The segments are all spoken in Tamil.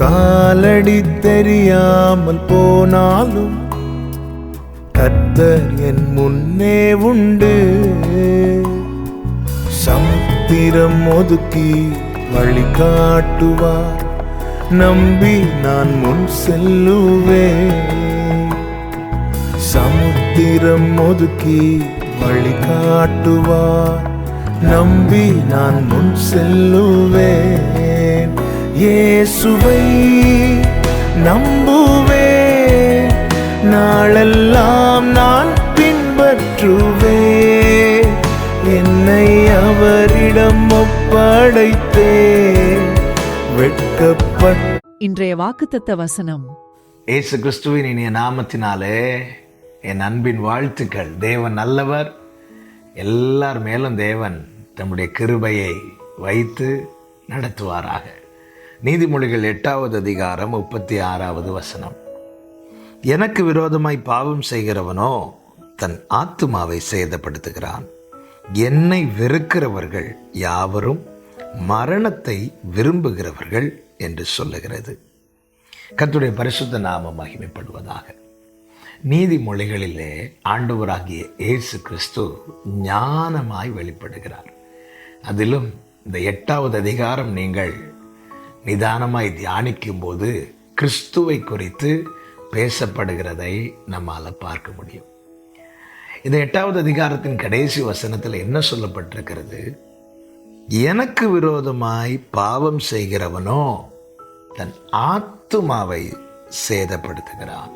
காலடி தெரியாமல் போனாலும் கர்த்தர் என் முன்னே உண்டு. சமுத்திரம் ஒதுக்கி வழி காட்டுவார், நம்பி நான் முன் செல்லுவேன். சமுத்திரம் ஒதுக்கி வழி காட்டுவார், நம்பி நான் முன் செல்லுவேன். இயேசுவை நம்புவேன், நாளெல்லாம் நான் பின்பற்றுவேன். என்னை அவரிடம் ஒப்படைத்தேன், வெட்கப்பட்ட. இன்றைய வாக்குத்தத்த வசனம். இயேசு கிறிஸ்துவின் இனிய நாமத்தினாலே என் அன்பின் வாழ்த்துக்கள். தேவன் நல்லவர். எல்லார் மேலும் தேவன் தம்முடைய கிருபையை வைத்து நடத்துவாராக. நீதிமொழிகள் 8வது அதிகாரம் 36வது வசனம். எனக்கு விரோதமாய் பாவம் செய்கிறவனோ தன் ஆத்துமாவை சேதப்படுத்துகிறான். என்னை வெறுக்கிறவர்கள் யாவரும் மரணத்தை விரும்புகிறவர்கள் என்று சொல்லுகிறது. கர்த்தருடைய பரிசுத்த நாமம் மகிமைப்படுவதாக. நீதிமொழிகளிலே ஆண்டவராகிய இயேசு கிறிஸ்து ஞானமாய் வெளிப்படுகிறார். அதிலும் இந்த 8வது அதிகாரம் நீங்கள் நிதானமாய் தியானிக்கும் போது கிறிஸ்துவை குறித்து பேசப்படுகிறதை நம்மால் பார்க்க முடியும். இந்த 8வது அதிகாரத்தின் கடைசி வசனத்தில் என்ன சொல்லப்பட்டிருக்கிறது? எனக்கு விரோதமாய் பாவம் செய்கிறவனோ தன் ஆத்துமாவை சேதப்படுத்துகிறான்.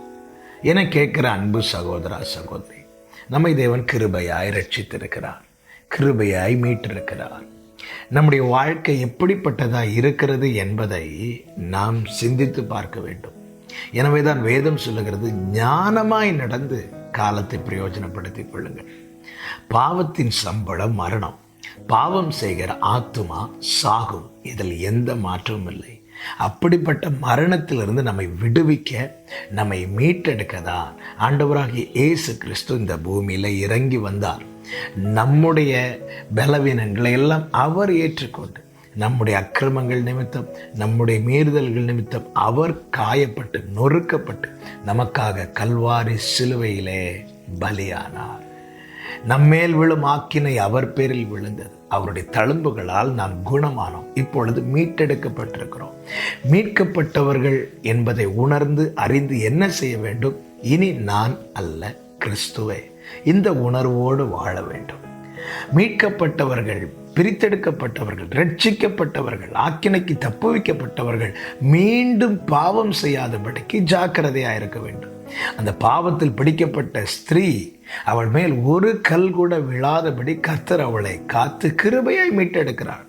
என கேட்கிற அன்பு சகோதரா சகோதரி, நம்மை தேவன் கிருபையாய் ரட்சித்திருக்கிறார், கிருபையாய் மீட்டிருக்கிறார். நம்முடைய வாழ்க்கை எப்படிப்பட்டதாய் இருக்கிறது என்பதை நாம் சிந்தித்து பார்க்க வேண்டும். எனவேதான் வேதம் சொல்லுகிறது, ஞானமாய் நடந்து காலத்தை பிரயோஜனப்படுத்திக் கொள்ளுங்கள். பாவத்தின் சம்பளம் மரணம். பாவம் செய்கிற ஆத்துமா சாகும். இதில் எந்த மாற்றமும் இல்லை. அப்படிப்பட்ட மரணத்திலிருந்து நம்மை விடுவிக்க, நம்மை மீட்டெடுக்க தான் ஆண்டவராகிய இயேசு கிறிஸ்து இந்த பூமியில இறங்கி வந்தார். நம்முடைய பலவீனங்களை எல்லாம் அவர் ஏற்றுக்கொண்டு, நம்முடைய அக்கிரமங்கள் நிமித்தம், நம்முடைய மீறுதல்கள் நிமித்தம் அவர் காயப்பட்டு நொறுக்கப்பட்டு நமக்காக கல்வாரி சிலுவையிலே பலியானார். நம்மேல் விழும் ஆக்கினை அவர் பேரில் விழுந்தது. அவருடைய தழும்புகளால் நாம் குணமானோம். இப்பொழுது மீட்டெடுக்கப்பட்டிருக்கிறோம். மீட்கப்பட்டவர்கள் என்பதை உணர்ந்து அறிந்து என்ன செய்ய வேண்டும்? இனி நான் அல்ல, கிறிஸ்துவே. இந்த உணர்வோடு வாழ வேண்டும். மீட்கப்பட்டவர்கள், பிரித்தெடுக்கப்பட்டவர்கள், ரட்சிக்கப்பட்டவர்கள், ஆக்கினைக்கு தப்புவிக்கப்பட்டவர்கள் மீண்டும் பாவம் செய்யாதபடிக்கு ஜாக்கிரதையாக இருக்க வேண்டும். அந்த பாவத்தில் பிடிக்கப்பட்ட ஸ்திரீ, அவள் மேல் ஒரு கல் கூட விழாதபடி கர்த்தர் அவளை காத்து கிருபையாய் மீட்டெடுக்கிறார்.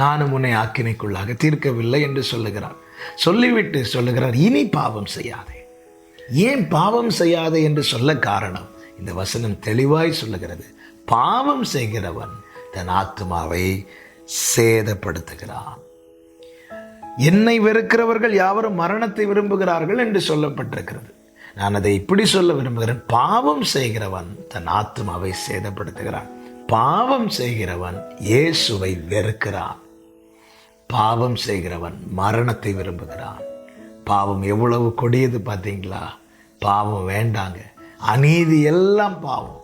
நானும் உன்னை ஆக்கினைக்குள்ளாக தீர்க்கவில்லை என்று சொல்லுகிறார். சொல்லிவிட்டு சொல்லுகிறார், இனி பாவம் செய்யாதே. ஏன் பாவம் செய்யாதே என்று சொல்ல காரணம்? இந்த வசனம் தெளிவாய் சொல்லுகிறது, பாவம் செய்கிறவன் தன் ஆத்துமாவை சேதப்படுத்துகிறான். என்னை வெறுக்கிறவர்கள் யாவரும் மரணத்தை விரும்புகிறார்கள் என்று சொல்லப்பட்டிருக்கிறது. நான் அதை இப்படி சொல்ல விரும்புகிறேன், பாவம் செய்கிறவன் தன் ஆத்துமாவை சேதப்படுத்துகிறான். பாவம் செய்கிறவன் இயேசுவை வெறுக்கிறான். பாவம் செய்கிறவன் மரணத்தை விரும்புகிறான். பாவம் எவ்வளவு கொடியது பார்த்தீங்களா? பாவம் வேண்டாங்க. அநீதி எல்லாம் பாவம்.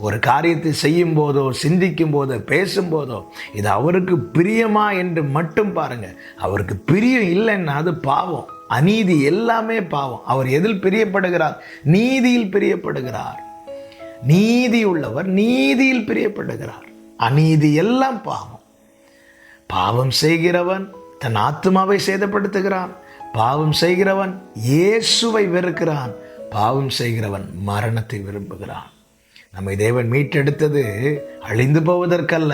ஒரு காரியத்தை செய்யும் போதோ, சிந்திக்கும் போதோ, பேசும்போதோ இது அவருக்கு பிரியமா என்று மட்டும் பாருங்க. அவருக்கு பிரியம் இல்லைன்னா அது பாவம். அநீதி எல்லாமே பாவம். அவர் எதில் பிரியப்படுகிறார்? நீதியில் பிரியப்படுகிறார். நீதி உள்ளவர் நீதியில் பிரியப்படுகிறார். அநீதி எல்லாம் பாவம். பாவம் செய்கிறவன் தன் ஆத்துமாவை சேதப்படுத்துகிறான். பாவம் செய்கிறவன் இயேசுவை வெறுக்கிறான். பாவம் செய்கிறவன் மரணத்தை விரும்புகிறான். நம்மை தேவன் மீட்டெடுத்தது அழிந்து போவதற்கல்ல,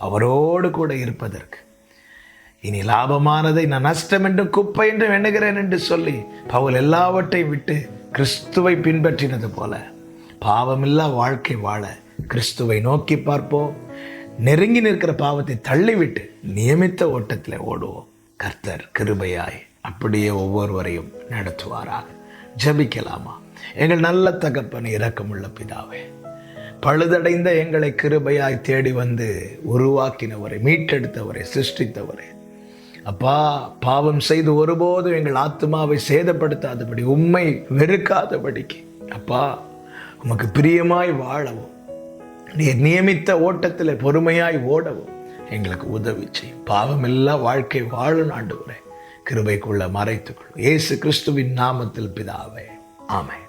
அவரோடு கூட இருப்பதற்கு. இனி லாபமானதை நான் நஷ்டம் என்றும் குப்பை என்றும் எண்ணுகிறேன் என்று சொல்லி பவுல் எல்லாவற்றையும் விட்டு கிறிஸ்துவை பின்பற்றினது போல பாவமில்லா வாழ்க்கை வாழ கிறிஸ்துவை நோக்கி பார்ப்போம். நெருங்கி நிற்கிற பாவத்தை தள்ளிவிட்டு நியமித்த ஓட்டத்தில் ஓடுவோம். கர்த்தர் கிருபையாய் அப்படியே ஒவ்வொருவரையும் நடத்துவாராக. ஜெபிக்கலாமா? எங்கள் நல்ல தகப்பனை, இரக்கமுள்ள பிதாவே, பழுதடைந்த எங்களை கிருபையாய் தேடி வந்து உருவாக்கினவரை, மீட்டெடுத்தவரை, சிருஷ்டித்தவரை, அப்பா, பாவம் செய்து ஒருபோதும் எங்கள் ஆத்மாவை சேதப்படுத்தாதபடி, உம்மை வெறுக்காதபடிக்கு அப்பா உமக்கு பிரியமாய் வாழவும், நீர் நியமித்த ஓட்டத்தில் பொறுமையாய் ஓடவும் எங்களுக்கு உதவி செய்யும். பாவமில்லா வாழ்க்கை வாழும் ஆண்டவரே, கிருபைக்குள்ள மறைத்துக்கொள்ளும். இயேசு கிறிஸ்துவின் நாமத்தில் பிதாவே, ஆமென்.